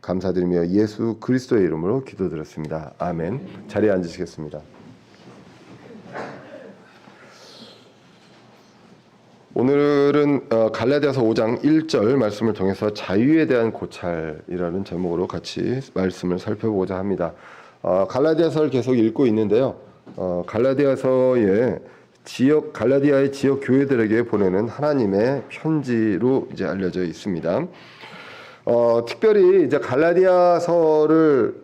감사드리며 예수 그리스도의 이름으로 기도드렸습니다. 아멘. 자리에 앉으시겠습니다. 오늘은 갈라디아서 5장 1절 말씀을 통해서 자유에 대한 고찰이라는 제목으로 같이 말씀을 살펴보고자 합니다. 갈라디아서를 계속 읽고 있는데요. 갈라디아의 지역 교회들에게 보내는 하나님의 편지로 이제 알려져 있습니다. 특별히 이제 갈라디아서를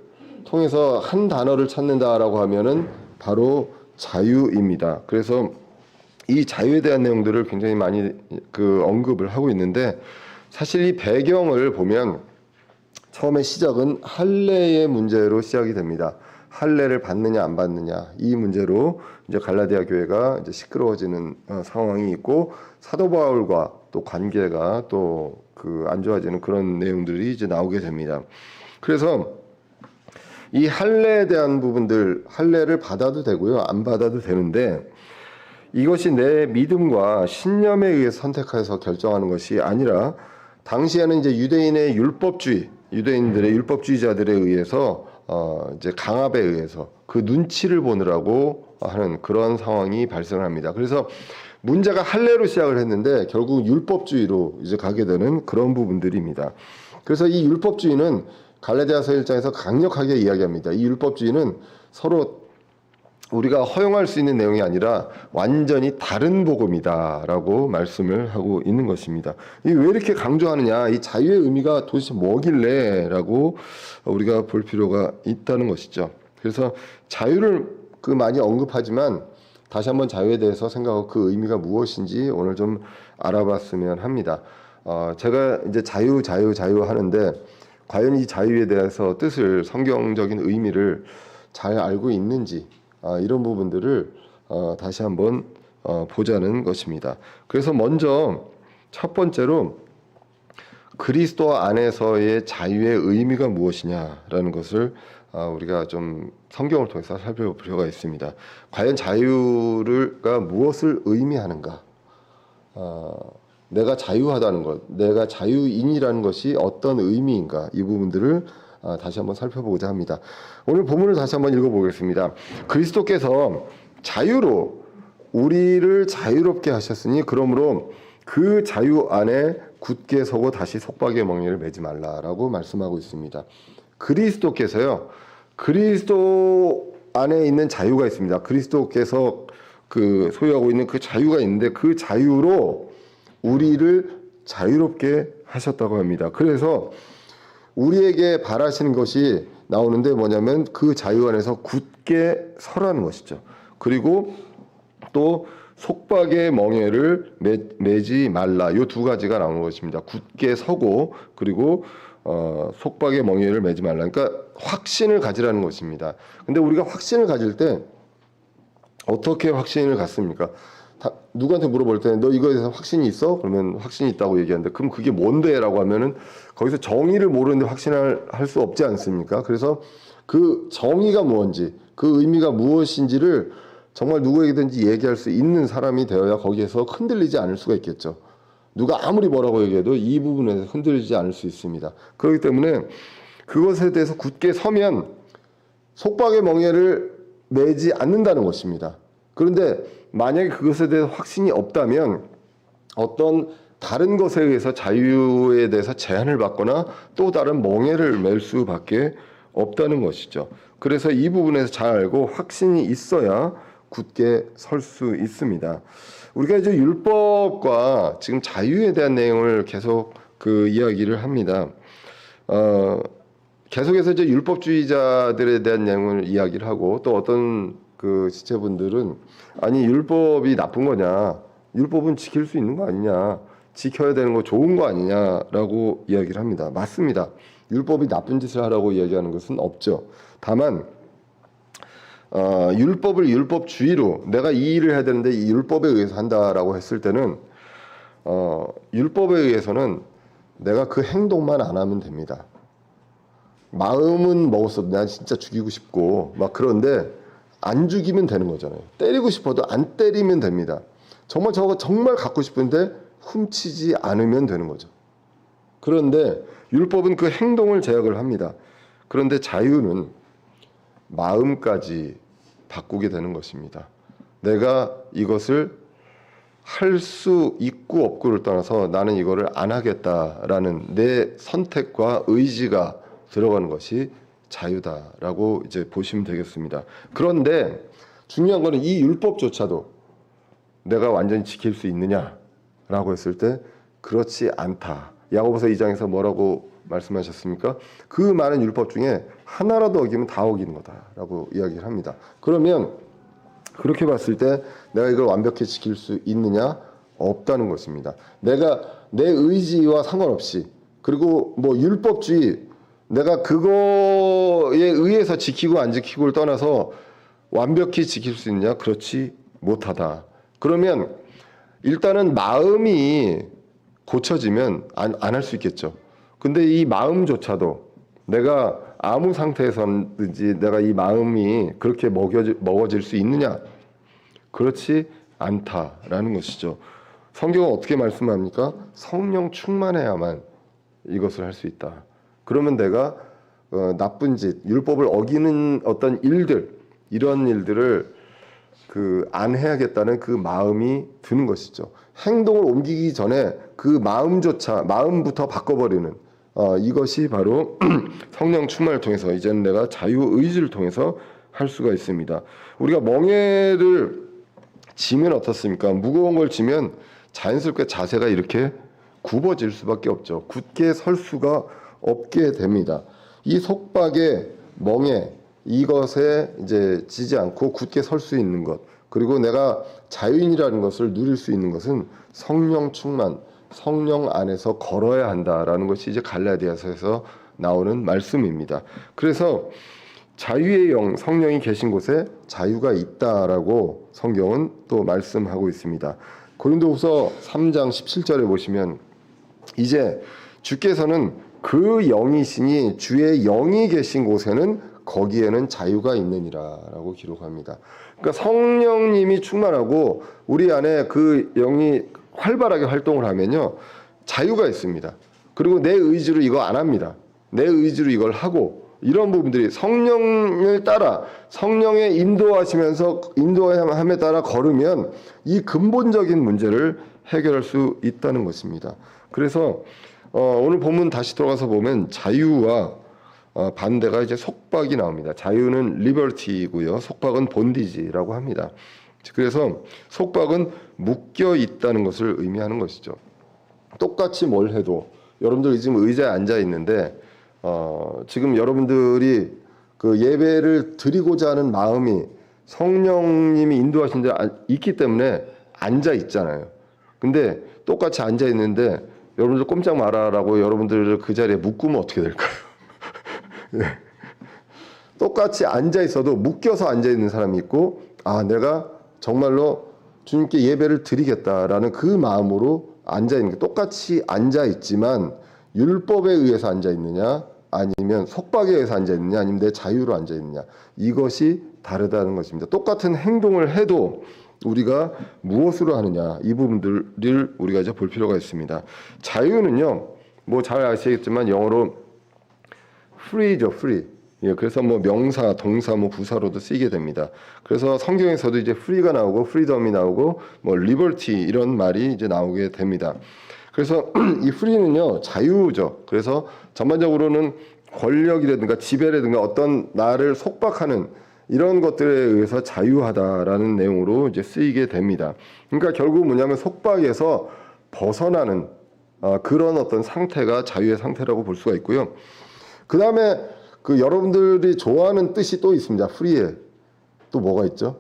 통해서 한 단어를 찾는다라고 하면은 바로 자유입니다. 그래서 이 자유에 대한 내용들을 굉장히 많이 언급을 하고 있는데, 사실 이 배경을 보면 처음에 시작은 할례의 문제로 시작이 됩니다. 할례를 받느냐 안 받느냐 이 문제로 이제 갈라디아 교회가 이제 시끄러워지는 상황이 있고, 사도 바울과 또 관계가 또 안 좋아지는 그런 내용들이 이제 나오게 됩니다. 그래서 이 할례에 대한 부분들, 할례를 받아도 되고요, 안 받아도 되는데, 이것이 내 믿음과 신념에 의해 선택해서 결정하는 것이 아니라, 당시에는 이제 유대인들의 율법주의자들에 의해서 이제 강압에 의해서 그 눈치를 보느라고 하는 그런 상황이 발생합니다. 그래서 문제가 할례로 시작을 했는데 결국 율법주의로 이제 가게 되는 그런 부분들입니다. 그래서 이 율법주의는 갈라디아서 1장에서 강력하게 이야기합니다. 이 율법주의는 서로 우리가 허용할 수 있는 내용이 아니라 완전히 다른 복음이다라고 말씀을 하고 있는 것입니다. 왜 이렇게 강조하느냐, 이 자유의 의미가 도대체 뭐길래라고 우리가 볼 필요가 있다는 것이죠. 그래서 자유를 많이 언급하지만 다시 한번 자유에 대해서 생각하고 그 의미가 무엇인지 오늘 좀 알아봤으면 합니다. 제가 이제 자유 하는데 과연 이 자유에 대해서 뜻을, 성경적인 의미를 잘 알고 있는지, 이런 부분들을 다시 한번 보자는 것입니다. 그래서 먼저 첫 번째로 그리스도 안에서의 자유의 의미가 무엇이냐라는 것을 우리가 좀 성경을 통해서 살펴볼 필요가 있습니다. 과연 자유가 무엇을 의미하는가? 내가 자유하다는 것, 내가 자유인이라는 것이 어떤 의미인가? 이 부분들을 다시 한번 살펴보고자 합니다. 오늘 본문을 다시 한번 읽어보겠습니다. 그리스도께서 자유로 우리를 자유롭게 하셨으니 그러므로 그 자유 안에 굳게 서고 다시 속박의 멍에를 매지 말라라고 말씀하고 있습니다. 그리스도께서요, 그리스도 안에 있는 자유가 있습니다. 그리스도께서 소유하고 있는 그 자유가 있는데 그 자유로 우리를 자유롭게 하셨다고 합니다. 그래서 우리에게 바라시는 것이 나오는데 뭐냐면 그 자유 안에서 굳게 서라는 것이죠. 그리고 또 속박의 멍에를 매지 말라, 이 두 가지가 나오는 것입니다. 굳게 서고 그리고 속박의 멍에를 매지 말라. 그러니까 확신을 가지라는 것입니다. 근데 우리가 확신을 가질 때 어떻게 확신을 갖습니까? 누구한테 물어볼 때 너 이거에 대해서 확신이 있어? 그러면 확신이 있다고 얘기하는데, 그럼 그게 뭔데? 라고 하면은 거기서 정의를 모르는데 확신할 수 없지 않습니까? 그래서 그 정의가 뭔지, 그 의미가 무엇인지를 정말 누구에게든지 얘기할 수 있는 사람이 되어야 거기에서 흔들리지 않을 수가 있겠죠. 누가 아무리 뭐라고 얘기해도 이 부분에서 흔들리지 않을 수 있습니다. 그렇기 때문에 그것에 대해서 굳게 서면 속박의 멍에를 매지 않는다는 것입니다. 그런데 만약에 그것에 대해서 확신이 없다면 어떤 다른 것에 의해서 자유에 대해서 제한을 받거나 또 다른 멍에를 맬 수밖에 없다는 것이죠. 그래서 이 부분에서 잘 알고 확신이 있어야 굳게 설 수 있습니다. 우리가 이제 율법과 지금 자유에 대한 내용을 계속 이야기를 합니다. 계속해서 이제 율법주의자들에 대한 내용을 이야기를 하고, 또 어떤 지체분들은 아니 율법이 나쁜 거냐, 율법은 지킬 수 있는 거 아니냐, 지켜야 되는 거 좋은 거 아니냐라고 이야기를 합니다. 맞습니다. 율법이 나쁜 짓을 하라고 이야기하는 것은 없죠. 다만 율법을 율법주의로 내가 이 일을 해야 되는데 이 율법에 의해서 한다라고 했을 때는 율법에 의해서는 내가 그 행동만 안 하면 됩니다. 마음은 먹었어도 난 진짜 죽이고 싶고 막 그런데 안 죽이면 되는 거잖아요. 때리고 싶어도 안 때리면 됩니다. 정말 저거 정말 갖고 싶은데 훔치지 않으면 되는 거죠. 그런데 율법은 그 행동을 제약을 합니다. 그런데 자유는 마음까지 바꾸게 되는 것입니다. 내가 이것을 할 수 있고 없고를 떠나서 나는 이거를 안 하겠다라는 내 선택과 의지가 들어가는 것이 자유다라고 이제 보시면 되겠습니다. 그런데 중요한 거는 이 율법조차도 내가 완전히 지킬 수 있느냐라고 했을 때 그렇지 않다. 야고보서 2장에서 뭐라고 말씀하셨습니까? 그 많은 율법 중에 하나라도 어기면 다 어기는 거다라고 이야기를 합니다. 그러면 그렇게 봤을 때 내가 이걸 완벽히 지킬 수 있느냐? 없다는 것입니다. 내가 내 의지와 상관없이 그리고 뭐 율법주의 내가 그거에 의해서 지키고 안 지키고를 떠나서 완벽히 지킬 수 있느냐? 그렇지 못하다. 그러면 일단은 마음이 고쳐지면 안 할 수 있겠죠. 근데 이 마음조차도 내가 아무 상태에서든지 내가 이 마음이 그렇게 먹어질 수 있느냐? 그렇지 않다라는 것이죠. 성경은 어떻게 말씀합니까? 성령 충만해야만 이것을 할 수 있다. 그러면 내가 나쁜 짓, 율법을 어기는 어떤 일들, 이런 일들을 안 해야겠다는 그 마음이 드는 것이죠. 행동을 옮기기 전에 그 마음부터 바꿔버리는 이것이 바로 성령 충만을 통해서 이제는 내가 자유의지를 통해서 할 수가 있습니다. 우리가 멍에를 지면 어떻습니까? 무거운 걸 지면 자연스럽게 자세가 이렇게 굽어질 수밖에 없죠. 굳게 설 수가 없게 됩니다. 이 속박의 멍에 이것에 이제 지지 않고 굳게 설 수 있는 것, 그리고 내가 자유인이라는 것을 누릴 수 있는 것은 성령 충만, 성령 안에서 걸어야 한다라는 것이 이제 갈라디아서에서 나오는 말씀입니다. 그래서 자유의 영, 성령이 계신 곳에 자유가 있다라고 성경은 또 말씀하고 있습니다. 고린도후서 3장 17절에 보시면 이제 주께서는 그 영이시니 주의 영이 계신 곳에는 거기에는 자유가 있느니라라고 기록합니다. 그러니까 성령님이 충만하고 우리 안에 그 영이 활발하게 활동을 하면요 자유가 있습니다. 그리고 내 의지로 이거 안 합니다. 내 의지로 이걸 하고 이런 부분들이 성령을 따라 성령의 인도함에 따라 걸으면 이 근본적인 문제를 해결할 수 있다는 것입니다. 그래서 오늘 본문 다시 들어가서 보면 자유와 반대가 이제 속박이 나옵니다. 자유는 liberty이고요. 속박은 본디지라고 합니다. 그래서 속박은 묶여 있다는 것을 의미하는 것이죠. 똑같이 뭘 해도 여러분들이 지금 의자에 앉아 있는데 지금 여러분들이 그 예배를 드리고자 하는 마음이 성령님이 인도하신 데 있기 때문에 앉아 있잖아요. 근데 똑같이 앉아 있는데 여러분들 꼼짝 말아라고 여러분들을 그 자리에 묶으면 어떻게 될까요? 네. 똑같이 앉아 있어도 묶여서 앉아 있는 사람이 있고 내가 정말로 주님께 예배를 드리겠다라는 그 마음으로 앉아 있는 게 똑같이 앉아 있지만 율법에 의해서 앉아 있느냐 아니면 속박에 의해서 앉아 있느냐 아니면 내 자유로 앉아 있느냐 이것이 다르다는 것입니다. 똑같은 행동을 해도 우리가 무엇으로 하느냐 이 부분들을 우리가 이제 볼 필요가 있습니다. 자유는요 뭐 잘 아시겠지만 영어로 free죠, free. 예, 그래서 뭐 명사, 동사, 뭐 부사로도 쓰이게 됩니다. 그래서 성경에서도 이제 free가 나오고 freedom이 나오고 뭐 liberty 이런 말이 이제 나오게 됩니다. 그래서 이 free는요 자유죠. 그래서 전반적으로는 권력이라든가 지배라든가 어떤 나를 속박하는 이런 것들에 의해서 자유하다라는 내용으로 이제 쓰이게 됩니다. 그러니까 결국 뭐냐면 속박에서 벗어나는 그런 어떤 상태가 자유의 상태라고 볼 수가 있고요. 그 다음에 그 여러분들이 좋아하는 뜻이 또 있습니다. 프리에 또 뭐가 있죠?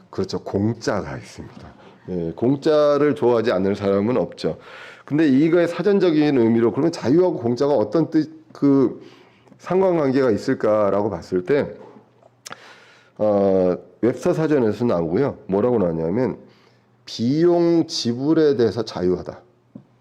그렇죠. 공짜가 있습니다. 예, 공짜를 좋아하지 않는 사람은 없죠. 근데 이거의 사전적인 의미로 그러면 자유하고 공짜가 어떤 상관관계가 있을까라고 봤을 때 웹스터 사전에서 나오고요. 뭐라고 나오냐면 비용 지불에 대해서 자유하다.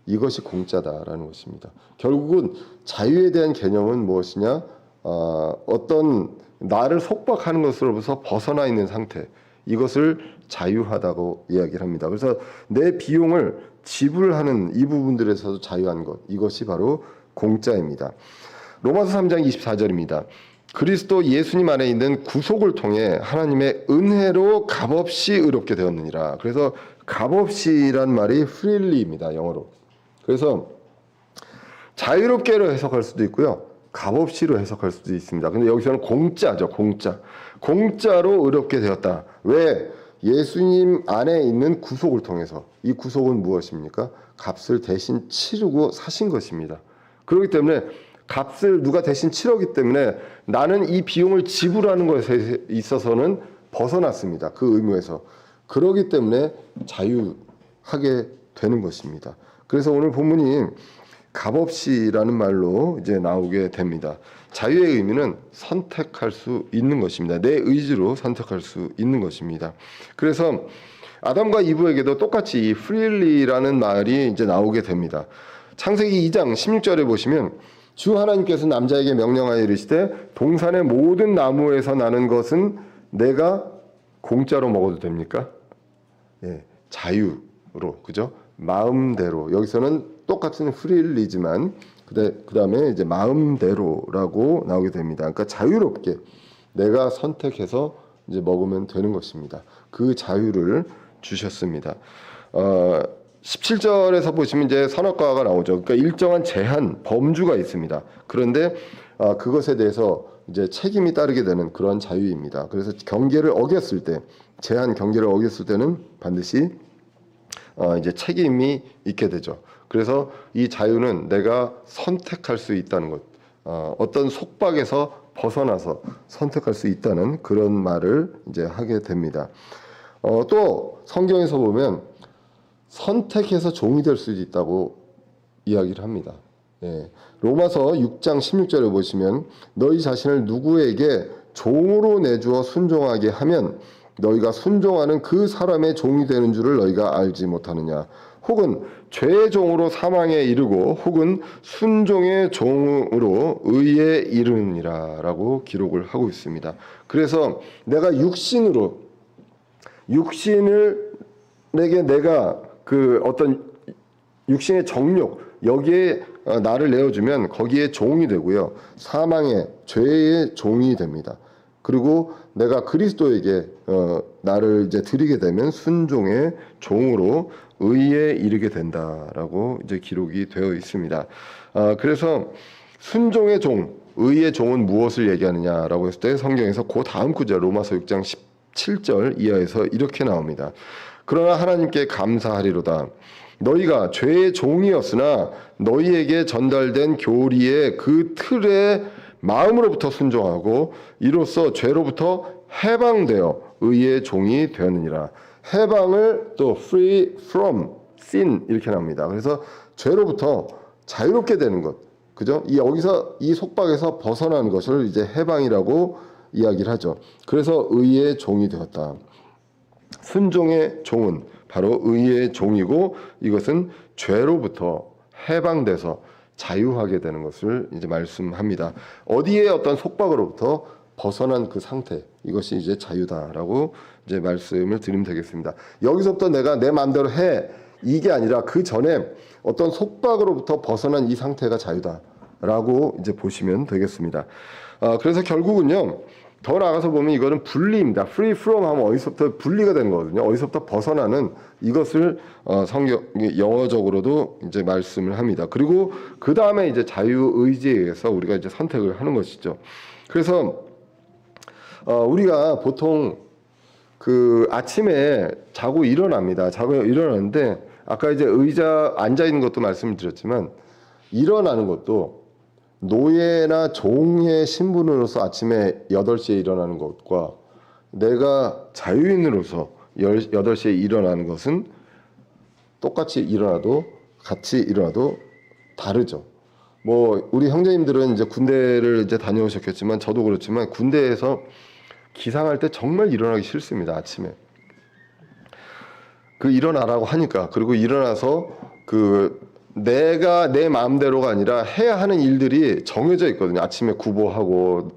이것이 공짜다라는 것입니다. 결국은 자유에 대한 개념은 무엇이냐? 어떤 나를 속박하는 것으로부터 벗어나 있는 상태. 이것을 자유하다고 이야기를 합니다. 그래서 내 비용을 지불하는 이 부분들에서도 자유한 것, 이것이 바로 공짜입니다. 로마서 3장 24절입니다. 그리스도 예수님 안에 있는 구속을 통해 하나님의 은혜로 값없이 의롭게 되었느니라. 그래서 값없이란 말이 freely입니다, 영어로. 그래서 자유롭게로 해석할 수도 있고요, 값없이로 해석할 수도 있습니다. 근데 여기서는 공짜죠, 공짜. 공짜로 의롭게 되었다. 왜? 예수님 안에 있는 구속을 통해서. 이 구속은 무엇입니까? 값을 대신 치르고 사신 것입니다. 그렇기 때문에 값을 누가 대신 치렀기 때문에 나는 이 비용을 지불하는 것에 있어서는 벗어났습니다. 그 의무에서. 그렇기 때문에 자유하게 되는 것입니다. 그래서 오늘 본문이 값없이라는 말로 이제 나오게 됩니다. 자유의 의미는 선택할 수 있는 것입니다. 내 의지로 선택할 수 있는 것입니다. 그래서 아담과 이브에게도 똑같이 이 freely라는 말이 이제 나오게 됩니다. 창세기 2장 16절에 보시면 주 하나님께서 남자에게 명령하여 이르시되 동산의 모든 나무에서 나는 것은 내가 공짜로 먹어도 됩니까? 예, 자유로, 그죠? 마음대로. 여기서는 똑같은 freely지만 그 다음에 이제 마음대로라고 나오게 됩니다. 그러니까 자유롭게 내가 선택해서 이제 먹으면 되는 것입니다. 그 자유를 주셨습니다. 17절에서 보시면 이제 선악과가 나오죠. 그러니까 일정한 제한, 범주가 있습니다. 그런데 그것에 대해서 이제 책임이 따르게 되는 그런 자유입니다. 그래서 경계를 어겼을 때, 제한 경계를 어겼을 때는 반드시 이제 책임이 있게 되죠. 그래서 이 자유는 내가 선택할 수 있다는 것, 어떤 속박에서 벗어나서 선택할 수 있다는 그런 말을 이제 하게 됩니다. 또 성경에서 보면 선택해서 종이 될 수도 있다고 이야기를 합니다. 예. 로마서 6장 16절에 보시면 너희 자신을 누구에게 종으로 내주어 순종하게 하면 너희가 순종하는 그 사람의 종이 되는 줄을 너희가 알지 못하느냐. 혹은 죄의 종으로 사망에 이르고 혹은 순종의 종으로 의에 이르느니라 라고 기록을 하고 있습니다. 그래서 내가 육신에게 내가 그 어떤 육신의 정욕 여기에 나를 내어주면 거기에 종이 되고요. 사망의 죄의 종이 됩니다. 그리고 내가 그리스도에게 나를 이제 드리게 되면 순종의 종으로 의에 이르게 된다라고 이제 기록이 되어 있습니다. 그래서 순종의 종, 의의 종은 무엇을 얘기하느냐라고 했을 때 성경에서 그 다음 구절 로마서 6장 17절 이하에서 이렇게 나옵니다. 그러나 하나님께 감사하리로다. 너희가 죄의 종이었으나 너희에게 전달된 교리의 그 틀에 마음으로부터 순종하고 이로써 죄로부터 해방되어 의의 종이 되었느니라. 해방을 또 free from sin 이렇게 나옵니다. 그래서 죄로부터 자유롭게 되는 것, 그죠? 여기서 이 속박에서 벗어나는 것을 이제 해방이라고 이야기를 하죠. 그래서 의의 종이 되었다. 순종의 종은 바로 의의 종이고 이것은 죄로부터 해방돼서 자유하게 되는 것을 이제 말씀합니다. 어디에 어떤 속박으로부터 벗어난 그 상태, 이것이 이제 자유다라고 이제 말씀을 드리면 되겠습니다. 여기서부터 내가 내 마음대로 해 이게 아니라 그 전에 어떤 속박으로부터 벗어난 이 상태가 자유다라고 이제 보시면 되겠습니다. 그래서 결국은요. 더 나아가서 보면 이거는 분리입니다. free from 하면 어디서부터 분리가 되는 거거든요. 어디서부터 벗어나는 이것을 성경 영어적으로도 이제 말씀을 합니다. 그리고 그 다음에 이제 자유 의지에 의해서 우리가 이제 선택을 하는 것이죠. 그래서 우리가 보통 그 아침에 자고 일어납니다. 자고 일어나는데 아까 이제 의자 앉아 있는 것도 말씀을 드렸지만 일어나는 것도 노예나 종의 신분으로서 아침에 8시에 일어나는 것과 내가 자유인으로서 8시에 일어나는 것은 똑같이 일어나도 같이 일어나도 다르죠. 뭐 우리 형제님들은 이제 군대를 이제 다녀오셨겠지만 저도 그렇지만 군대에서 기상할 때 정말 일어나기 싫습니다. 아침에 그 일어나라고 하니까. 그리고 일어나서 내가 내 마음대로가 아니라 해야 하는 일들이 정해져 있거든요. 아침에 구보하고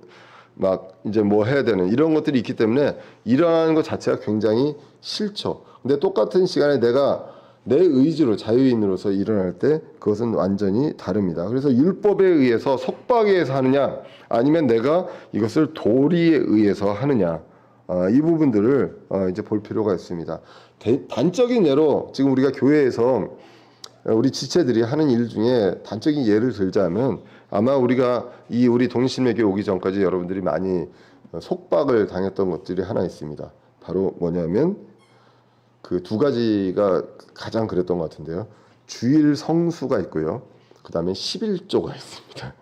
막 이제 뭐 해야 되는 이런 것들이 있기 때문에 일어나는 것 자체가 굉장히 싫죠. 근데 똑같은 시간에 내가 내 의지로 자유인으로서 일어날 때 그것은 완전히 다릅니다. 그래서 율법에 의해서 속박에 의해서 하느냐 아니면 내가 이것을 도리에 의해서 하느냐 이 부분들을 이제 볼 필요가 있습니다. 단적인 예로 지금 우리가 교회에서 우리 지체들이 하는 일 중에 단적인 예를 들자면 아마 우리가 우리 독립신명교회 오기 전까지 여러분들이 많이 속박을 당했던 것들이 하나 있습니다. 바로 뭐냐면 그 두 가지가 가장 그랬던 것 같은데요. 주일 성수가 있고요. 그 다음에 11조가 있습니다.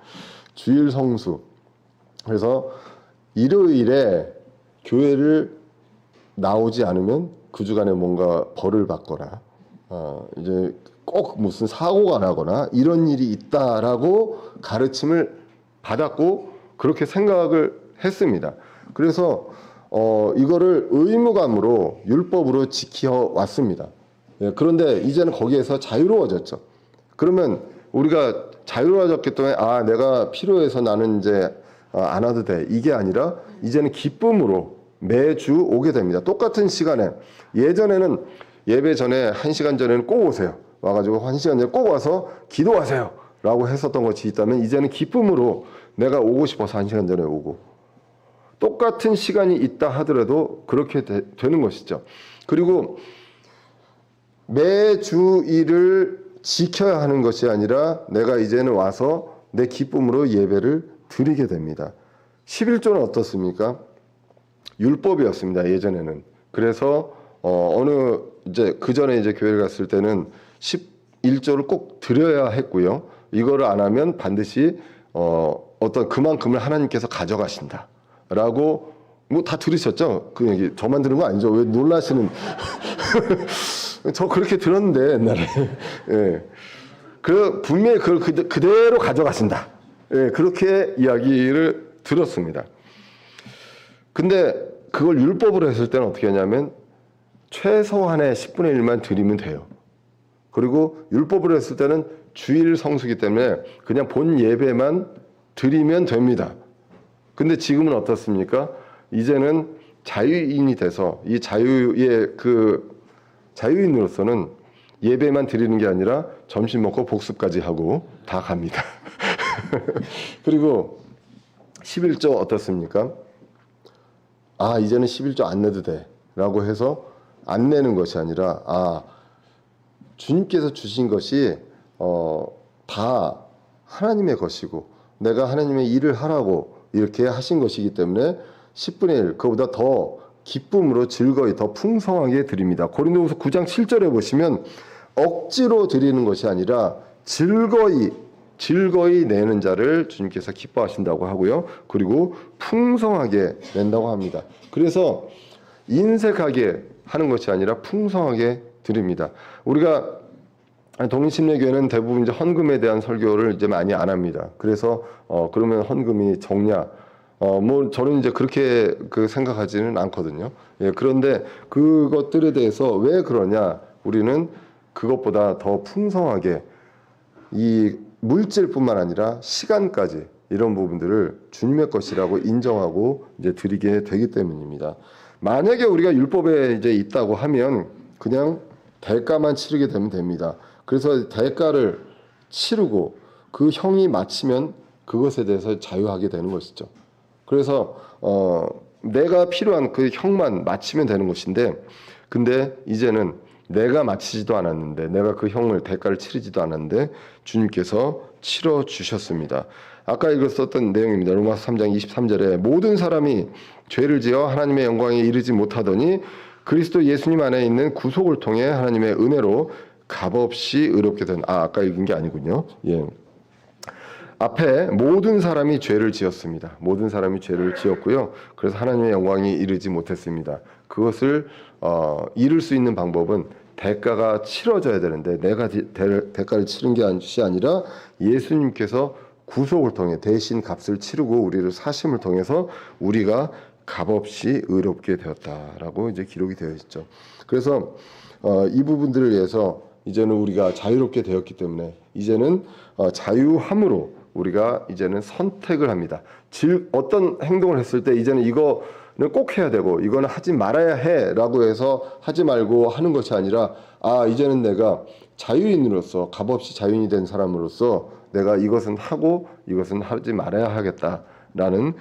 주일 성수. 그래서 일요일에 교회를 나오지 않으면 그 주간에 뭔가 벌을 받거나 이제 꼭 무슨 사고가 나거나 이런 일이 있다라고 가르침을 받았고 그렇게 생각을 했습니다. 그래서 이거를 의무감으로 율법으로 지켜왔습니다. 예, 그런데 이제는 거기에서 자유로워졌죠. 그러면 우리가 자유로워졌기 때문에 내가 필요해서 나는 이제 안 와도 돼. 이게 아니라 이제는 기쁨으로 매주 오게 됩니다. 똑같은 시간에 예전에는 예배 전에 1시간 전에는 꼭 오세요. 와가지고 1시간 전에 꼭 와서 기도하세요. 라고 했었던 것이 있다면 이제는 기쁨으로 내가 오고 싶어서 1시간 전에 오고 똑같은 시간이 있다 하더라도 그렇게 되는 것이죠. 그리고 매주일을 지켜야 하는 것이 아니라 내가 이제는 와서 내 기쁨으로 예배를 드리게 됩니다. 11조는 어떻습니까? 율법이었습니다. 예전에는. 그래서 이제 그 전에 이제 교회를 갔을 때는 11조를 꼭 드려야 했고요. 이거를 안 하면 반드시 어떤 그만큼을 하나님께서 가져가신다. 라고 뭐 다 들으셨죠? 그 얘기 저만 들은 거 아니죠? 왜 놀라시는? 저 그렇게 들었는데 옛날에. 예. 분명히 그걸 그대로 가져가신다. 예, 그렇게 이야기를 들었습니다. 근데 그걸 율법으로 했을 때는 어떻게 하냐면 최소한의 10분의 1만 드리면 돼요. 그리고 율법으로 했을 때는 주일 성수기 때문에 그냥 본 예배만 드리면 됩니다. 근데 지금은 어떻습니까? 이제는 자유인이 돼서 이 자유의 자유인으로서는 예배만 드리는 게 아니라 점심 먹고 복습까지 하고 다 갑니다. 그리고 11조 어떻습니까? 이제는 11조 안 내도 돼 라고 해서 안 내는 것이 아니라 주님께서 주신 것이 다 하나님의 것이고 내가 하나님의 일을 하라고 이렇게 하신 것이기 때문에 10분의 1 그거보다 더 기쁨으로 즐거이 더 풍성하게 드립니다. 고린도후서 9장 7절에 보시면 억지로 드리는 것이 아니라 즐거이 내는 자를 주님께서 기뻐하신다고 하고요. 그리고 풍성하게 낸다고 합니다. 그래서 인색하게 하는 것이 아니라 풍성하게 드립니다. 우리가 독립심리교회는 대부분 이제 헌금에 대한 설교를 이제 많이 안 합니다. 그래서 그러면 헌금이 적냐? 뭐 저는 이제 그렇게 생각하지는 않거든요. 예, 그런데 그것들에 대해서 왜 그러냐? 우리는 그것보다 더 풍성하게 이 물질뿐만 아니라 시간까지 이런 부분들을 주님의 것이라고 인정하고 이제 드리게 되기 때문입니다. 만약에 우리가 율법에 이제 있다고 하면 그냥 대가만 치르게 되면 됩니다. 그래서 대가를 치르고 그 형이 마치면 그것에 대해서 자유하게 되는 것이죠. 그래서 내가 필요한 그 형만 마치면 되는 것인데 근데 이제는 내가 마치지도 않았는데 내가 그 형을 대가를 치르지도 않았는데 주님께서 치러 주셨습니다. 아까 읽었었던 내용입니다. 로마서 3장 23절에 모든 사람이 죄를 지어 하나님의 영광에 이르지 못하더니 그리스도 예수님 안에 있는 구속을 통해 하나님의 은혜로 값없이 의롭게 된 아까 읽은 게 아니군요. 예. 앞에 모든 사람이 죄를 지었습니다. 모든 사람이 죄를 지었고요. 그래서 하나님의 영광이 이르지 못했습니다. 그것을 이룰 수 있는 방법은 대가가 치러져야 되는데 내가 대가를 치른 것이 아니라 예수님께서 구속을 통해 대신 값을 치르고 우리를 사심을 통해서 우리가 값없이 의롭게 되었다라고 이제 기록이 되어 있죠. 그래서 이 부분들을 위해서 이제는 우리가 자유롭게 되었기 때문에 이제는 자유함으로 우리가 이제는 선택을 합니다. 어떤 행동을 했을 때 이제는 이거는 꼭 해야 되고 이거는 하지 말아야 해라고 해서 하지 말고 하는 것이 아니라 이제는 내가 자유인으로서 값없이 자유인이 된 사람으로서 내가 이것은 하고 이것은 하지 말아야 하겠다라는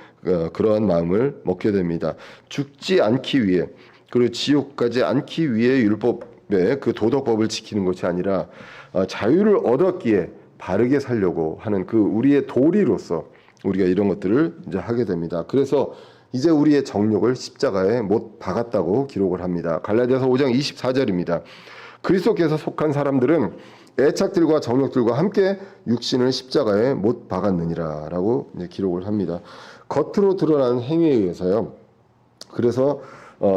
그러한 마음을 먹게 됩니다. 죽지 않기 위해 그리고 지옥 가지 않기 위해 율법의 그 도덕법을 지키는 것이 아니라 자유를 얻었기에 바르게 살려고 하는 그 우리의 도리로서 우리가 이런 것들을 이제 하게 됩니다. 그래서 이제 우리의 정욕을 십자가에 못 박았다고 기록을 합니다. 갈라디아서 5장 24절입니다. 그리스도께서 속한 사람들은 애착들과 정욕들과 함께 육신을 십자가에 못 박았느니라라고 이제 기록을 합니다. 겉으로 드러나는 행위에 의해서요. 그래서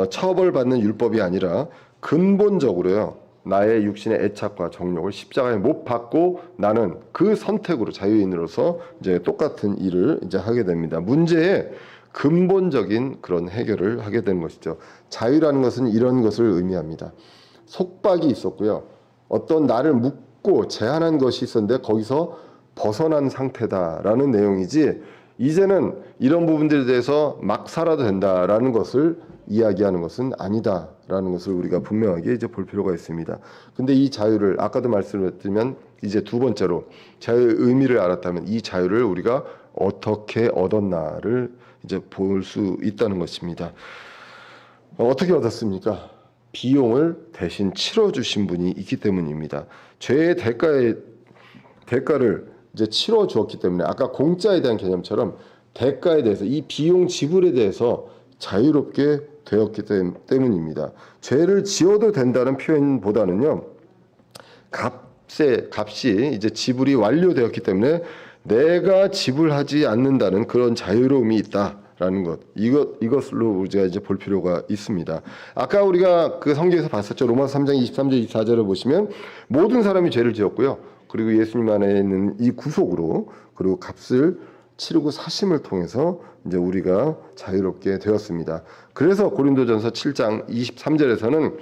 처벌받는 율법이 아니라 근본적으로요. 나의 육신의 애착과 정욕을 십자가에 못 박고 나는 그 선택으로 자유인으로서 이제 똑같은 일을 이제 하게 됩니다. 문제의 근본적인 그런 해결을 하게 되는 것이죠. 자유라는 것은 이런 것을 의미합니다. 속박이 있었고요. 어떤 나를 묶고 제한한 것이 있었는데 거기서 벗어난 상태다라는 내용이지 이제는 이런 부분들에 대해서 막 살아도 된다라는 것을 이야기하는 것은 아니다라는 것을 우리가 분명하게 이제 볼 필요가 있습니다. 근데 이 자유를 아까도 말씀드렸지만 이제 두 번째로 자유의 의미를 알았다면 이 자유를 우리가 어떻게 얻었나를 이제 볼 수 있다는 것입니다. 어떻게 얻었습니까? 비용을 대신 치러주신 분이 있기 때문입니다. 죄의 대가를 이제 치러 주었기 때문에 아까 공짜에 대한 개념처럼 대가에 대해서 이 비용 지불에 대해서 자유롭게 되었기 때문입니다. 죄를 지어도 된다는 표현보다는요, 값이 이제 지불이 완료되었기 때문에 내가 지불하지 않는다는 그런 자유로움이 있다라는 것, 이것으로 우리가 이제 볼 필요가 있습니다. 아까 우리가 그 성경에서 봤었죠. 로마서 3장 23절 24절을 보시면 모든 사람이 죄를 지었고요. 그리고 예수님 안에 있는 이 구속으로 그리고 값을 치르고 사심을 통해서 이제 우리가 자유롭게 되었습니다. 그래서 고린도전서 7장 23절에서는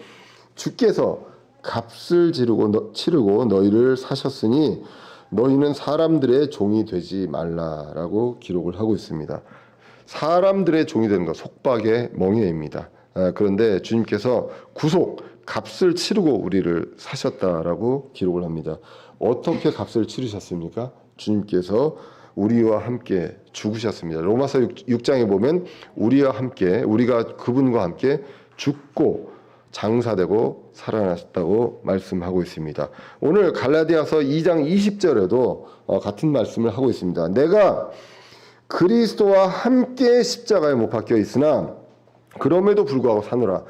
주께서 값을 치르고 너희를 사셨으니 너희는 사람들의 종이 되지 말라라고 기록을 하고 있습니다. 사람들의 종이 되는 것, 속박의 멍에입니다. 그런데 주님께서 값을 치르고 우리를 사셨다라고 기록을 합니다. 어떻게 값을 치르셨습니까? 주님께서 우리와 함께 죽으셨습니다. 로마서 6장에 보면 우리가 그분과 함께 죽고 장사되고 살아나셨다고 말씀하고 있습니다. 오늘 갈라디아서 2장 20절에도 같은 말씀을 하고 있습니다. 내가 그리스도와 함께 십자가에 못 박혀 있으나 그럼에도 불구하고 사노라.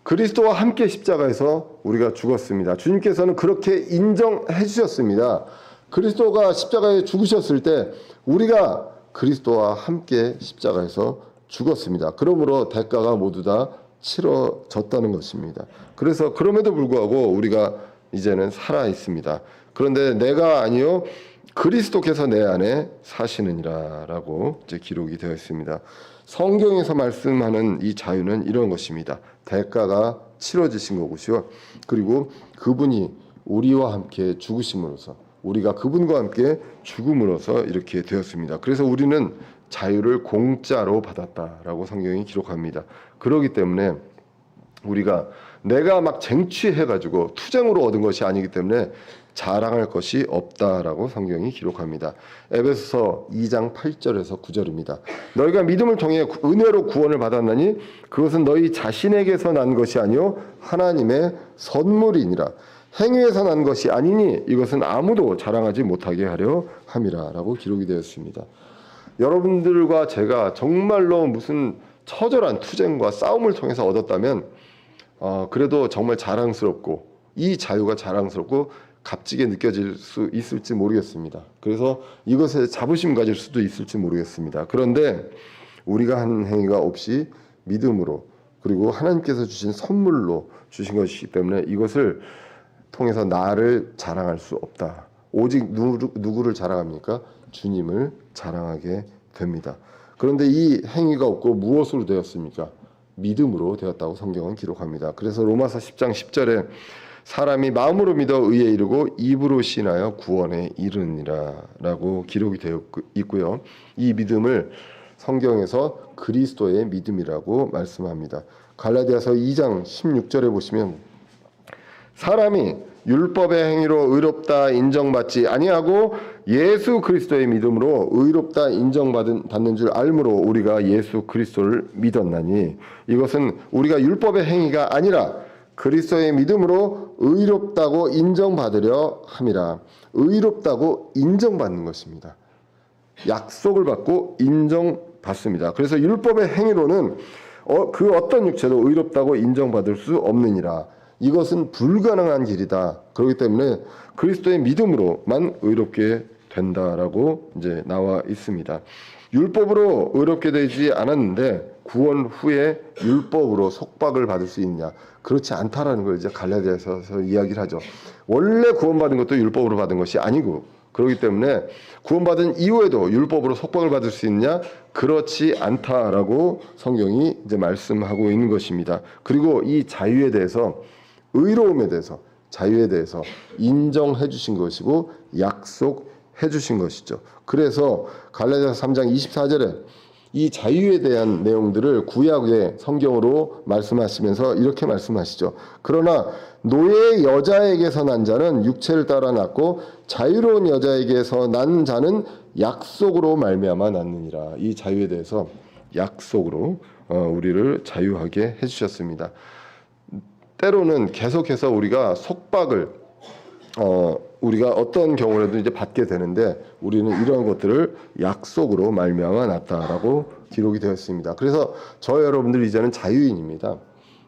그리스도와 함께 십자가에서 우리가 죽었습니다. 주님께서는 그렇게 인정해 주셨습니다. 그리스도가 십자가에 죽으셨을 때 우리가 그리스도와 함께 십자가에서 죽었습니다. 그러므로 대가가 모두 다 치러졌다는 것입니다. 그래서 그럼에도 불구하고 우리가 이제는 살아 있습니다. 그런데 내가 아니요 그리스도께서 내 안에 사시느니라라고 이제 기록이 되어 있습니다. 성경에서 말씀하는 이 자유는 이런 것입니다. 대가가 치러지신 것이요. 그리고 그분이 우리와 함께 죽으심으로써 우리가 그분과 함께 죽음으로써 이렇게 되었습니다. 그래서 우리는 자유를 공짜로 받았다라고 성경이 기록합니다. 그렇기 때문에 우리가 내가 막 쟁취해가지고 투쟁으로 얻은 것이 아니기 때문에 자랑할 것이 없다라고 성경이 기록합니다. 에베소서 2장 8절에서 9절입니다. 너희가 믿음을 통해 은혜로 구원을 받았나니 그것은 너희 자신에게서 난 것이 아니요 하나님의 선물이니라. 행위에서 난 것이 아니니 이것은 아무도 자랑하지 못하게 하려 함이라라고 기록이 되었습니다. 여러분들과 제가 정말로 무슨 처절한 투쟁과 싸움을 통해서 얻었다면 그래도 정말 자랑스럽고 이 자유가 자랑스럽고 값지게 느껴질 수 있을지 모르겠습니다. 그래서 이것에 자부심 가질 수도 있을지 모르겠습니다. 그런데 우리가 한 행위가 없이 믿음으로 그리고 하나님께서 주신 선물로 주신 것이기 때문에 이것을 통해서 나를 자랑할 수 없다. 오직 누구를 자랑합니까? 주님을 자랑하게 됩니다. 그런데 이 행위가 없고 무엇으로 되었습니까? 믿음으로 되었다고 성경은 기록합니다. 그래서 로마서 10장 10절에 사람이 마음으로 믿어 의에 이르고 입으로 신하여 구원에 이르느니라 라고 기록이 되어 있고요. 이 믿음을 성경에서 그리스도의 믿음이라고 말씀합니다. 갈라디아서 2장 16절에 보시면 사람이 율법의 행위로 의롭다 인정받지 아니하고 예수 그리스도의 믿음으로 의롭다 인정받는 줄 알므로 우리가 예수 그리스도를 믿었나니 이것은 우리가 율법의 행위가 아니라 그리스도의 믿음으로 의롭다고 인정받으려 함이라. 의롭다고 인정받는 것입니다. 약속을 받고 인정받습니다. 그래서 율법의 행위로는 그 어떤 육체도 의롭다고 인정받을 수 없느니라. 이것은 불가능한 길이다. 그렇기 때문에 그리스도의 믿음으로만 의롭게 된다라고 이제 나와 있습니다. 율법으로 의롭게 되지 않았는데 구원 후에 율법으로 속박을 받을 수 있냐? 그렇지 않다라는 걸 이제 갈라디아서에서 이야기를 하죠. 원래 구원받은 것도 율법으로 받은 것이 아니고 그렇기 때문에 구원받은 이후에도 율법으로 속박을 받을 수 있냐? 그렇지 않다라고 성경이 이제 말씀하고 있는 것입니다. 그리고 이 자유에 대해서 의로움에 대해서 자유에 대해서 인정해 주신 것이고 약속해 주신 것이죠. 그래서 갈라디아서 3장 24절에 이 자유에 대한 내용들을 구약의 성경으로 말씀하시면서 이렇게 말씀하시죠. 그러나 노예 여자에게서 난 자는 육체를 따라 났고 자유로운 여자에게서 난 자는 약속으로 말미암아 났느니라. 이 자유에 대해서 약속으로 우리를 자유하게 해주셨습니다. 때로는 계속해서 우리가 속박을 우리가 어떤 경우라도 이제 받게 되는데 우리는 이러한 것들을 약속으로 말미암아 났다라고 기록이 되어 있습니다. 그래서 여러분들 이제는 자유인입니다.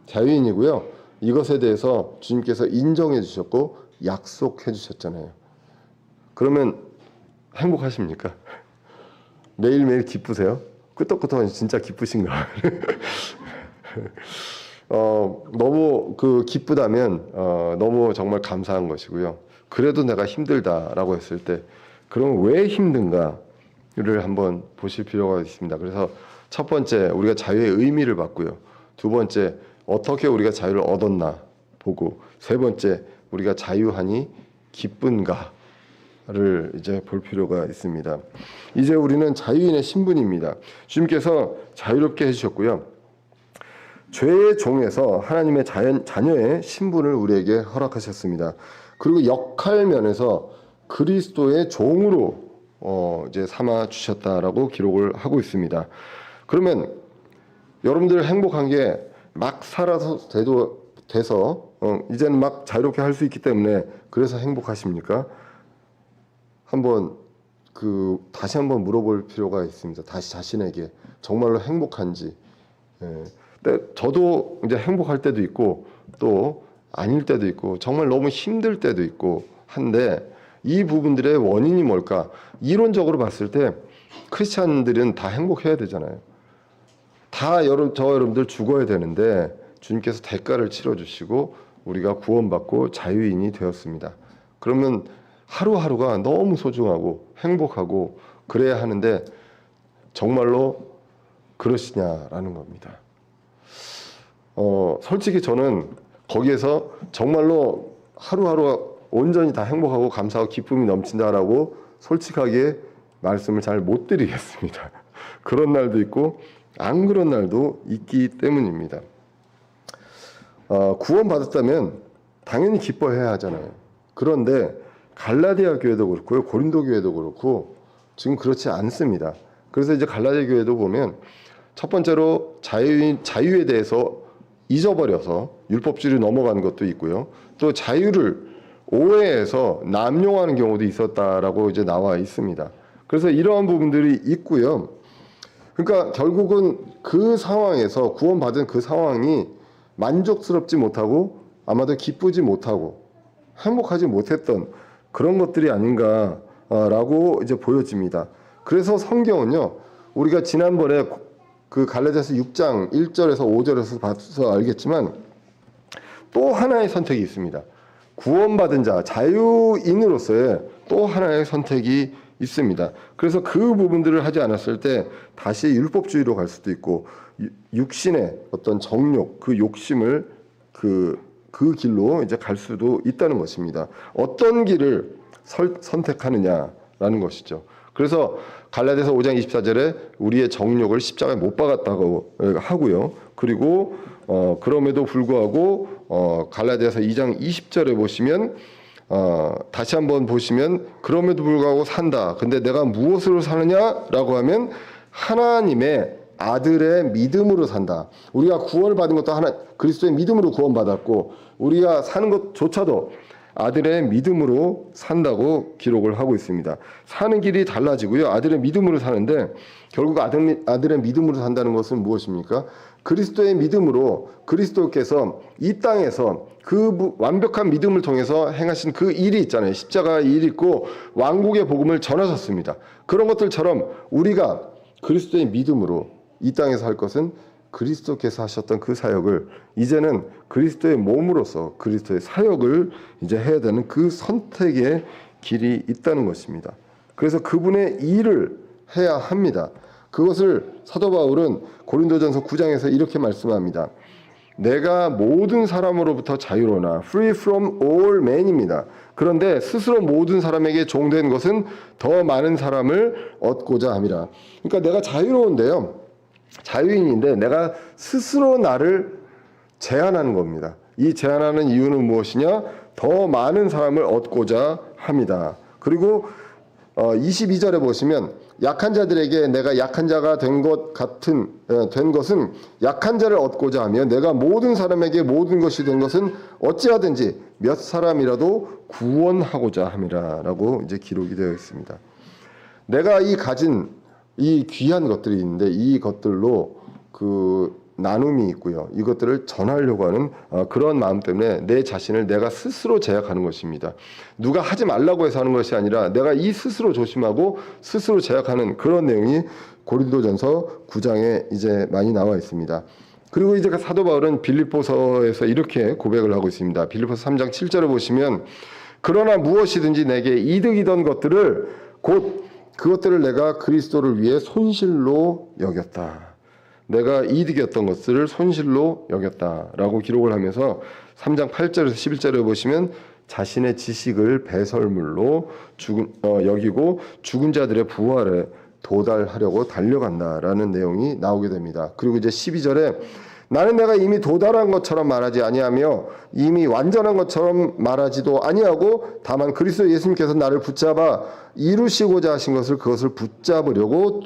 자유인이고요. 이것에 대해서 주님께서 인정해 주셨고 약속해 주셨잖아요. 그러면 행복하십니까? 매일매일 기쁘세요? 끄떡끄떡 진짜 기쁘신가? 너무 기쁘다면 너무 정말 감사한 것이고요. 그래도 내가 힘들다라고 했을 때 그럼 왜 힘든가를 한번 보실 필요가 있습니다. 그래서 첫 번째 우리가 자유의 의미를 봤고요. 두 번째 어떻게 우리가 자유를 얻었나 보고 세 번째 우리가 자유하니 기쁜가를 이제 볼 필요가 있습니다. 이제 우리는 자유인의 신분입니다. 주님께서 자유롭게 해주셨고요. 죄의 종에서 하나님의 자녀의 신분을 우리에게 허락하셨습니다. 그리고 역할 면에서 그리스도의 종으로 이제 삼아 주셨다라고 기록을 하고 있습니다. 그러면 여러분들 행복한 게 막 살아서 돼서 이제는 막 자유롭게 할 수 있기 때문에 그래서 행복하십니까? 한번 다시 한번 물어볼 필요가 있습니다. 다시 자신에게 정말로 행복한지. 저도 이제 행복할 때도 있고 또 아닐 때도 있고 정말 너무 힘들 때도 있고 한데 이 부분들의 원인이 뭘까? 이론적으로 봤을 때 크리스찬들은 다 행복해야 되잖아요. 여러분들 죽어야 되는데 주님께서 대가를 치러주시고 우리가 구원받고 자유인이 되었습니다. 그러면 하루하루가 너무 소중하고 행복하고 그래야 하는데 정말로 그러시냐라는 겁니다. 솔직히 저는 거기에서 정말로 하루하루가 온전히 다 행복하고 감사하고 기쁨이 넘친다라고 솔직하게 말씀을 잘 못 드리겠습니다. 그런 날도 있고 안 그런 날도 있기 때문입니다. 구원받았다면 당연히 기뻐해야 하잖아요. 그런데 갈라디아 교회도 그렇고요, 고린도 교회도 그렇고 지금 그렇지 않습니다. 그래서 이제 갈라디아 교회도 보면 첫 번째로 자유에 대해서 잊어버려서 율법주의로 넘어가는 것도 있고요. 또 자유를 오해해서 남용하는 경우도 있었다라고 이제 나와 있습니다. 그래서 이러한 부분들이 있고요. 그러니까 결국은 그 상황에서 구원받은 그 상황이 만족스럽지 못하고 아마도 기쁘지 못하고 행복하지 못했던 그런 것들이 아닌가라고 이제 보여집니다. 그래서 성경은요, 우리가 지난번에 갈라디아서 6장 1절에서 5절에서 봐서 알겠지만 또 하나의 선택이 있습니다. 구원받은 자, 자유인으로서의 또 하나의 선택이 있습니다. 그래서 그 부분들을 하지 않았을 때 다시 율법주의로 갈 수도 있고 육신의 어떤 정욕, 그 욕심을 그 길로 이제 갈 수도 있다는 것입니다. 어떤 길을 선택하느냐라는 것이죠. 그래서 갈라디아서 5장 24절에 우리의 정욕을 십자가에 못 박았다고 하고요. 그리고 그럼에도 불구하고 갈라디아서 2장 20절에 보시면 다시 한번 보시면 그럼에도 불구하고 산다. 근데 내가 무엇으로 사느냐라고 하면 하나님의 아들의 믿음으로 산다. 우리가 구원을 받은 것도 그리스도의 믿음으로 구원받았고 우리가 사는 것조차도 아들의 믿음으로 산다고 기록을 하고 있습니다. 사는 길이 달라지고요. 아들의 믿음으로 사는데 결국 아들의 믿음으로 산다는 것은 무엇입니까? 그리스도의 믿음으로 그리스도께서 이 땅에서 그 완벽한 믿음을 통해서 행하신 그 일이 있잖아요. 십자가 일이 있고 왕국의 복음을 전하셨습니다. 그런 것들처럼 우리가 그리스도의 믿음으로 이 땅에서 할 것은 그리스도께서 하셨던 그 사역을 이제는 그리스도의 몸으로서 그리스도의 사역을 이제 해야 되는 그 선택의 길이 있다는 것입니다. 그래서 그분의 일을 해야 합니다. 그것을 사도 바울은 고린도전서 9장에서 이렇게 말씀합니다. 내가 모든 사람으로부터 자유로나 free from all men입니다. 그런데 스스로 모든 사람에게 종된 것은 더 많은 사람을 얻고자 함이라. 그러니까 내가 자유로운데요. 자유인인데 내가 스스로 나를 제한하는 겁니다. 이 제한하는 이유는 무엇이냐? 더 많은 사람을 얻고자 합니다. 그리고 22절에 보시면 약한 자들에게 내가 약한 자가 된 것은 약한 자를 얻고자 하며 내가 모든 사람에게 모든 것이 된 것은 어찌하든지 몇 사람이라도 구원하고자 함이라라고 이제 기록이 되어 있습니다. 내가 가진 이 귀한 것들이 있는데 이 것들로 그 나눔이 있고요. 이것들을 전하려고 하는 그런 마음 때문에 내 자신을 내가 스스로 제약하는 것입니다. 누가 하지 말라고 해서 하는 것이 아니라 내가 이 스스로 조심하고 스스로 제약하는 그런 내용이 고린도전서 9장에 이제 많이 나와 있습니다. 그리고 이제 사도 바울은 빌립보서에서 이렇게 고백을 하고 있습니다. 빌립보서 3장 7절을 보시면 그러나 무엇이든지 내게 이득이던 것들을 곧 그것들을 내가 그리스도를 위해 손실로 여겼다. 내가 이득이었던 것들을 손실로 여겼다라고 기록을 하면서 3장 8절에서 11절에 보시면 자신의 지식을 배설물로 여기고 죽은 자들의 부활에 도달하려고 달려간다라는 내용이 나오게 됩니다. 그리고 이제 12절에 나는 내가 이미 도달한 것처럼 말하지 아니하며 이미 완전한 것처럼 말하지도 아니하고 다만 그리스도 예수님께서 나를 붙잡아 이루시고자 하신 것을 그것을 붙잡으려고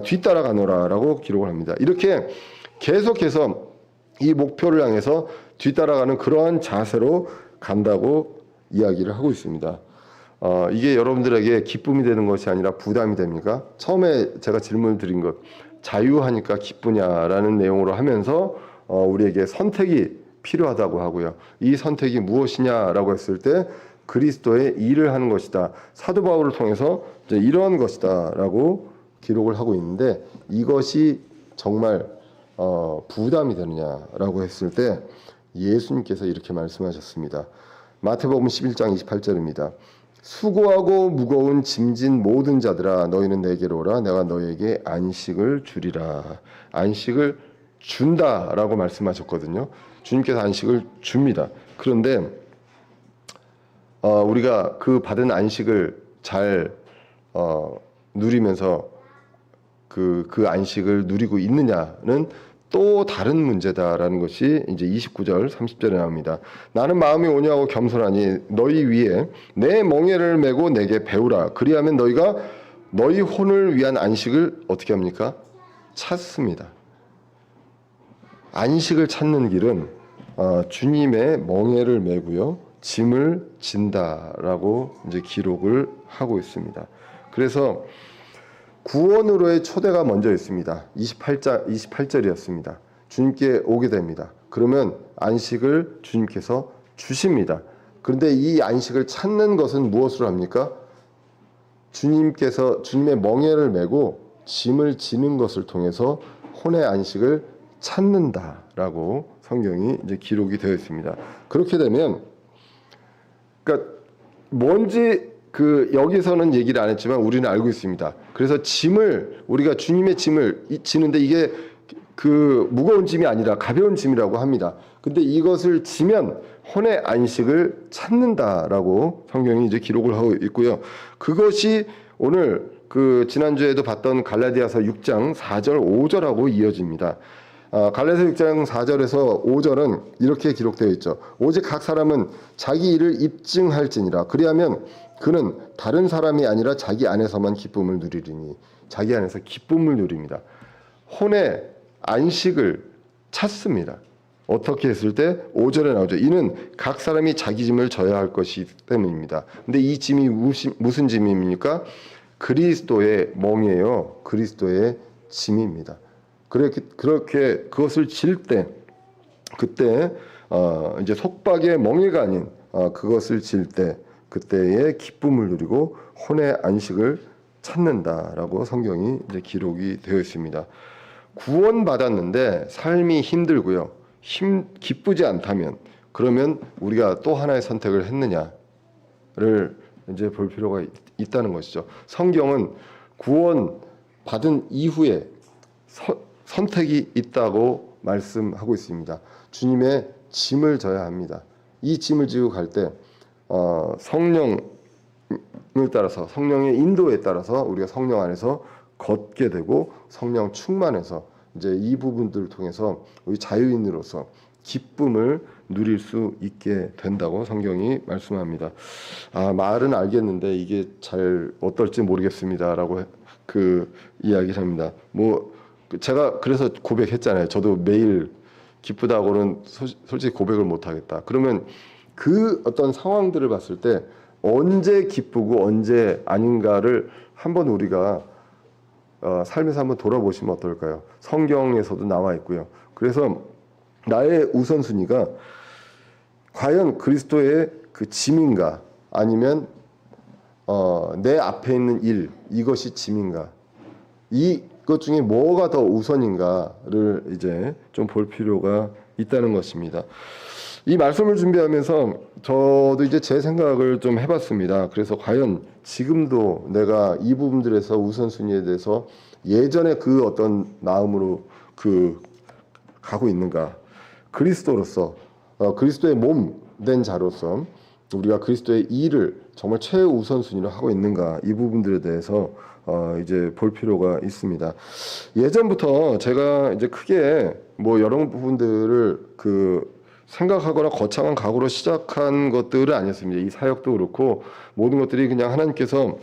뒤따라가노라라고 기록을 합니다. 이렇게 계속해서 이 목표를 향해서 뒤따라가는 그러한 자세로 간다고 이야기를 하고 있습니다. 이게 여러분들에게 기쁨이 되는 것이 아니라 부담이 됩니까? 처음에 제가 질문을 드린 것 자유하니까 기쁘냐라는 내용으로 하면서 우리에게 선택이 필요하다고 하고요. 이 선택이 무엇이냐라고 했을 때 그리스도의 일을 하는 것이다. 사도 바울을 통해서 이제 이러한 것이다라고 기록을 하고 있는데 이것이 정말 부담이 되느냐라고 했을 때 예수님께서 이렇게 말씀하셨습니다. 마태복음 11장 28절입니다. 수고하고 무거운 짐진 모든 자들아 너희는 내게로 오라 내가 너희에게 안식을 주리라. 안식을 준다라고 말씀하셨거든요. 주님께서 안식을 줍니다. 그런데 우리가 그 받은 안식을 잘 누리면서 그 안식을 누리고 있느냐는 또 다른 문제다라는 것이 이제 29절 30절에 나옵니다. 나는 마음이 온유하고 겸손하니 너희 위에 내 멍에를 메고 내게 배우라. 그리하면 너희가 너희 혼을 위한 안식을 어떻게 합니까? 찾습니다. 안식을 찾는 길은 주님의 멍에를 메고요. 짐을 진다라고 이제 기록을 하고 있습니다. 그래서 구원으로의 초대가 먼저 있습니다. 28절이었습니다. 주님께 오게 됩니다. 그러면 안식을 주님께서 주십니다. 그런데 이 안식을 찾는 것은 무엇으로 합니까? 주님께서 주님의 멍에를 메고 짐을 지는 것을 통해서 혼의 안식을 찾는다라고 성경이 이제 기록이 되어 있습니다. 그렇게 되면 그러니까 뭔지 여기서는 얘기를 안 했지만 우리는 알고 있습니다. 그래서 우리가 주님의 짐을 지는데 이게 무거운 짐이 아니라 가벼운 짐이라고 합니다. 근데 이것을 지면 혼의 안식을 찾는다라고 성경이 이제 기록을 하고 있고요. 그것이 오늘 그 지난주에도 봤던 갈라디아서 6장 4절 5절하고 이어집니다. 갈라디아서 6장 4절에서 5절은 이렇게 기록되어 있죠. 오직 각 사람은 자기 일을 입증할지니라. 그리하면 그는 다른 사람이 아니라 자기 안에서만 기쁨을 누리리니. 자기 안에서 기쁨을 누립니다. 혼의 안식을 찾습니다. 어떻게 했을 때 5절에 나오죠. 이는 각 사람이 자기 짐을 져야 할 것이기 때문입니다. 근데 이 짐이 무슨 짐입니까? 그리스도의 멍이에요. 그리스도의 짐입니다. 그렇게 그것을 질 때, 그때 이제 속박의 멍에가 아닌 그것을 질 때, 그때의 기쁨을 누리고 혼의 안식을 찾는다라고 성경이 이제 기록이 되어 있습니다. 구원받았는데 삶이 힘들고요. 기쁘지 않다면 그러면 우리가 또 하나의 선택을 했느냐를 이제 볼 필요가 있다는 것이죠. 성경은 구원 받은 이후에 선택이 있다고 말씀하고 있습니다. 주님의 짐을 져야 합니다. 이 짐을 지고 갈 때 성령을 따라서 성령의 인도에 따라서 우리가 성령 안에서 걷게 되고 성령 충만해서 이제 이 부분들을 통해서 우리 자유인으로서 기쁨을 누릴 수 있게 된다고 성경이 말씀합니다. 말은 알겠는데 이게 잘 어떨지 모르겠습니다라고 그 이야기를 합니다. 뭐 제가 그래서 고백했잖아요. 저도 매일 기쁘다고는 솔직히 고백을 못 하겠다. 그러면 그 어떤 상황들을 봤을 때 언제 기쁘고 언제 아닌가를 한번 우리가 삶에서 한번 돌아보시면 어떨까요? 성경에서도 나와 있고요. 그래서 나의 우선순위가 과연 그리스도의 그 짐인가 아니면 내 앞에 있는 일 이것이 짐인가 이것 중에 뭐가 더 우선인가를 이제 좀 볼 필요가 있다는 것입니다. 이 말씀을 준비하면서 저도 이제 제 생각을 좀 해봤습니다. 그래서 과연 지금도 내가 이 부분들에서 우선순위에 대해서 예전에 그 어떤 마음으로 가고 있는가? 그리스도로서 그리스도의 몸 된 자로서 우리가 그리스도의 일을 정말 최우선순위로 하고 있는가? 이 부분들에 대해서 이제 볼 필요가 있습니다. 예전부터 제가 이제 크게 뭐 여러 부분들을 생각하거나 거창한 각오로 시작한 것들은 아니었습니다. 이 사역도 그렇고 모든 것들이 그냥 하나님께서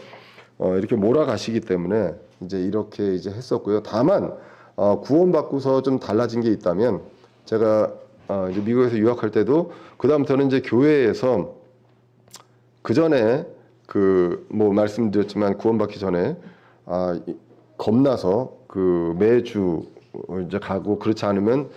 이렇게 몰아가시기 때문에 이제 이렇게 이제 했었고요. 다만 구원받고서 좀 달라진 게 있다면 제가 이제 미국에서 유학할 때도 그 다음부터는 이제 교회에서 그 전에 뭐 말씀드렸지만 구원받기 전에 겁나서 매주 이제 가고 그렇지 않으면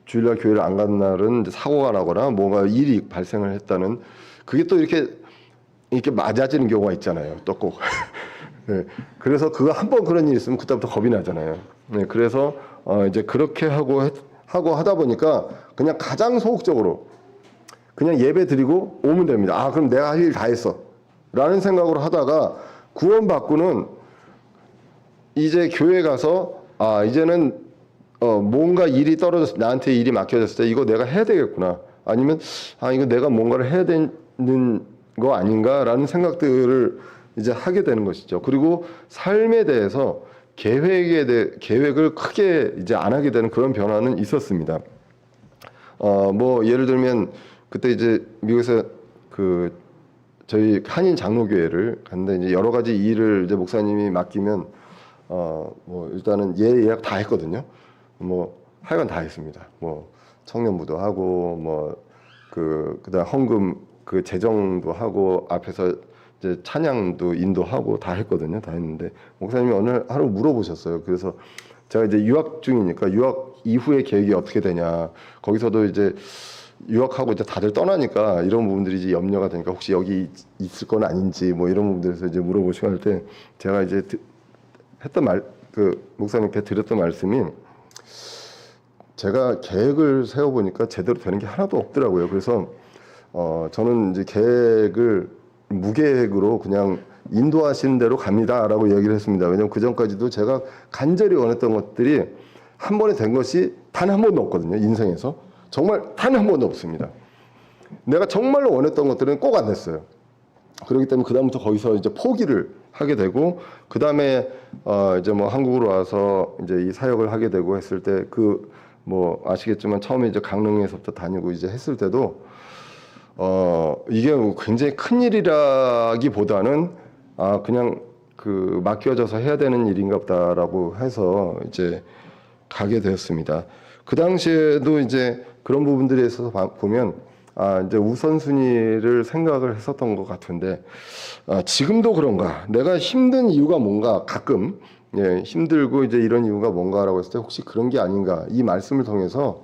주일날 교회를 안 가는 날은 이제 사고가 나거나 뭔가 일이 발생을 했다는 그게 또 이렇게 맞아지는 경우가 있잖아요. 또 꼭. 네, 그래서 그거 한 번 그런 일이 있으면 그때부터 겁이 나잖아요. 네, 그래서 이제 그렇게 하고 하다 보니까 그냥 가장 소극적으로 그냥 예배 드리고 오면 됩니다. 그럼 내가 할 일 다 했어. 라는 생각으로 하다가 구원받고는 이제 교회 가서 이제는 뭔가 일이 떨어졌을 때 나한테 일이 맡겨졌을 때 이거 내가 해야 되겠구나. 아니면 이거 내가 뭔가를 해야 되는 거 아닌가라는 생각들을 이제 하게 되는 것이죠. 그리고 삶에 대해서 계획을 크게 이제 안 하게 되는 그런 변화는 있었습니다. 뭐 예를 들면 그때 이제 미국에서 저희 한인 장로교회를 갔는데 이제 여러 가지 일을 이제 목사님이 맡기면 뭐 일단은 예약 다 했거든요. 뭐 하여간 다 했습니다. 뭐 청년부도 하고 뭐 그다음 헌금 재정도 하고 앞에서 이제 찬양도 인도하고 다 했거든요. 다 했는데 목사님이 어느 하루 물어보셨어요. 그래서 제가 이제 유학 중이니까 유학 이후의 계획이 어떻게 되냐. 거기서도 이제 유학하고 이제 다들 떠나니까 이런 부분들이 이제 염려가 되니까 혹시 여기 있을 건 아닌지 뭐 이런 부분들에서 이제 물어보시고 할 때 제가 이제 했던 목사님께 드렸던 말씀이 제가 계획을 세워보니까 제대로 되는 게 하나도 없더라고요. 그래서 저는 이제 계획을 무계획으로 그냥 인도하시는 대로 갑니다라고 얘기를 했습니다. 왜냐면 그 전까지도 제가 간절히 원했던 것들이 한 번에 된 것이 단 한 번도 없거든요. 인생에서 정말 단 한 번도 없습니다. 내가 정말로 원했던 것들은 꼭 안 됐어요. 그렇기 때문에 그다음부터 거기서 이제 포기를 하게 되고, 그다음에 이제 뭐 한국으로 와서 이제 이 사역을 하게 되고 했을 때, 그 뭐 아시겠지만 처음에 이제 강릉에서부터 다니고 이제 했을 때도 이게 굉장히 큰 일이라기보다는 그냥 그 맡겨져서 해야 되는 일인가 보다라고 해서 이제 가게 되었습니다. 그 당시에도 이제 그런 부분들에 있어서 보면 이제 우선순위를 생각을 했었던 것 같은데, 지금도 그런가? 내가 힘든 이유가 뭔가 가끔 힘들고 이제 이런 이유가 뭔가라고 했을 때 혹시 그런 게 아닌가? 이 말씀을 통해서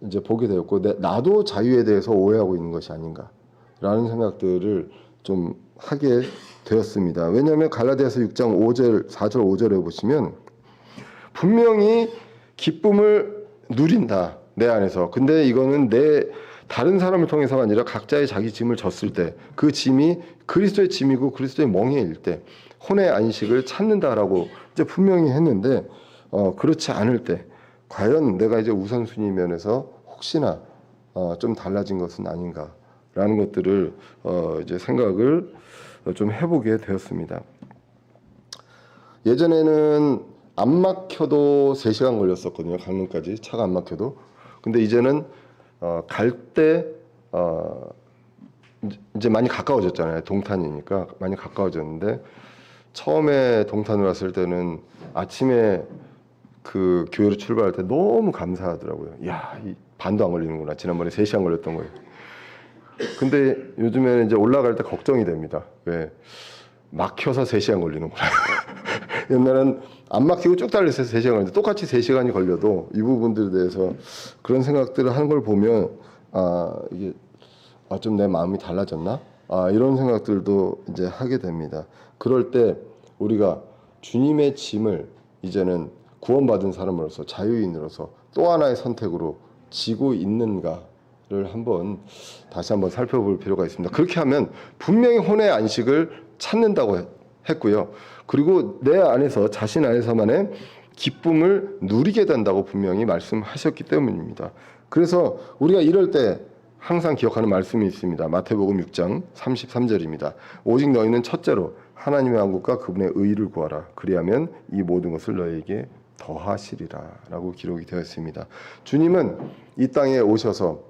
이제 보게 되었고, 나도 자유에 대해서 오해하고 있는 것이 아닌가라는 생각들을 좀 하게 되었습니다. 왜냐하면 갈라디아서 6장 5절, 4절, 5절에 보시면 분명히 기쁨을 누린다, 내 안에서. 근데 이거는 다른 사람을 통해서가 아니라 각자의 자기 짐을 졌을 때, 그 짐이 그리스도의 짐이고 그리스도의 멍에일 때 혼의 안식을 찾는다라고 이제 분명히 했는데, 그렇지 않을 때 과연 내가 이제 우선순위 면에서 혹시나 좀 달라진 것은 아닌가라는 것들을 이제 생각을 좀 해보게 되었습니다. 예전에는 안 막혀도 3시간 걸렸었거든요. 강릉까지 차가 안 막혀도. 근데 이제는 갈 때 이제 많이 가까워졌잖아요. 동탄이니까 많이 가까워졌는데, 처음에 동탄을 왔을 때는 아침에 그 교회로 출발할 때 너무 감사하더라고요. 야, 이 반도 안 걸리는구나. 지난번에 3시간 걸렸던 거예요. 근데 요즘에는 이제 올라갈 때 걱정이 됩니다. 왜? 막혀서 3시간 걸리는구나. 옛날엔 안 막히고 쭉 달려서 3시간 걸리는데, 똑같이 3시간이 걸려도 이 부분들에 대해서 그런 생각들을 하는 걸 보면 이게 좀 내 마음이 달라졌나? 이런 생각들도 이제 하게 됩니다. 그럴 때 우리가 주님의 짐을 이제는 구원받은 사람으로서, 자유인으로서 또 하나의 선택으로 지고 있는가를 다시 한번 살펴볼 필요가 있습니다. 그렇게 하면 분명히 혼의 안식을 찾는다고 했고요. 그리고 내 안에서, 자신 안에서만의 기쁨을 누리게 된다고 분명히 말씀하셨기 때문입니다. 그래서 우리가 이럴 때 항상 기억하는 말씀이 있습니다. 마태복음 6장 33절입니다. 오직 너희는 첫째로 하나님의 왕국과 그분의 의를 구하라. 그리하면 이 모든 것을 너희에게 더하시리라 라고 기록이 되어 있습니다. 주님은 이 땅에 오셔서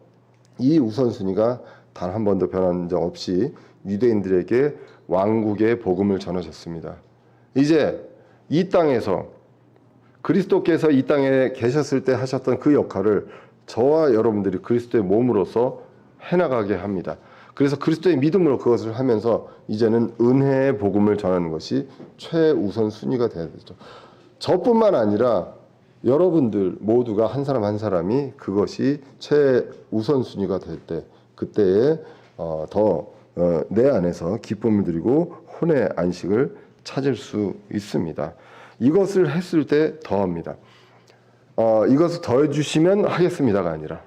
이 우선순위가 단 한 번도 변한 적 없이 유대인들에게 왕국의 복음을 전하셨습니다. 이제 이 땅에서 그리스도께서 이 땅에 계셨을 때 하셨던 그 역할을 저와 여러분들이 그리스도의 몸으로서 해나가게 합니다. 그래서 그리스도의 믿음으로 그것을 하면서 이제는 은혜의 복음을 전하는 것이 최우선 순위가 되어야 되죠. 저뿐만 아니라 여러분들 모두가 한 사람 한 사람이 그것이 최우선 순위가 될 때, 그때에 내 안에서 기쁨을 누리고 혼의 안식을 찾을 수 있습니다. 이것을 했을 때 더합니다. 이것을 더해 주시면 하겠습니다가 아니라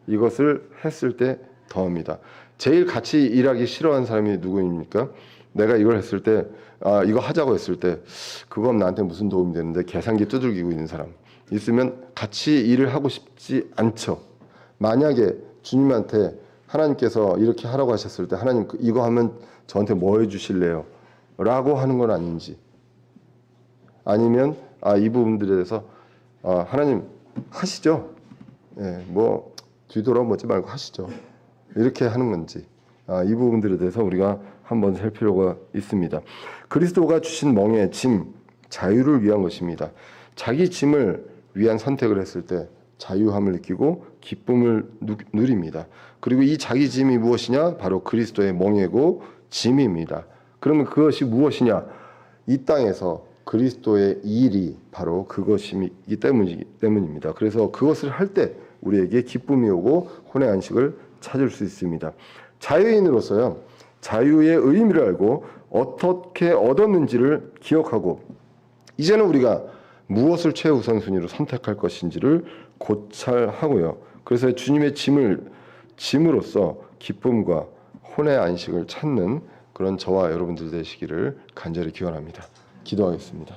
이것을 했을 때 더합니다. 제일 같이 일하기 싫어하는 사람이 누구입니까? 내가 이걸 했을 때, 이거 하자고 했을 때 그건 나한테 무슨 도움이 되는데 계산기 두들기고 있는 사람 있으면 같이 일을 하고 싶지 않죠. 만약에 주님한테 하나님께서 이렇게 하라고 하셨을 때, 하나님 이거 하면 저한테 뭐 해주실래요? 라고 하는 건 아닌지, 아니면 이 부분들에 대해서 하나님 하시죠. 뭐 뒤돌아보지 말고 하시죠. 이렇게 하는 건지, 이 부분들에 대해서 우리가 한번 살 필요가 있습니다. 그리스도가 주신 멍에 짐, 자유를 위한 것입니다. 자기 짐을 위한 선택을 했을 때 자유함을 느끼고 기쁨을 누립니다. 그리고 이 자기 짐이 무엇이냐? 바로 그리스도의 멍에고 짐입니다. 그러면 그것이 무엇이냐? 이 땅에서 그리스도의 일이 바로 그것이기 때문입니다. 그래서 그것을 할 때 우리에게 기쁨이 오고 혼의 안식을 찾을 수 있습니다. 자유인으로서요, 자유의 의미를 알고 어떻게 얻었는지를 기억하고, 이제는 우리가 무엇을 최우선순위로 선택할 것인지를 고찰하고요. 그래서 주님의 짐으로써 기쁨과 혼의 안식을 찾는 그런 저와 여러분들 되시기를 간절히 기원합니다. 기도하겠습니다.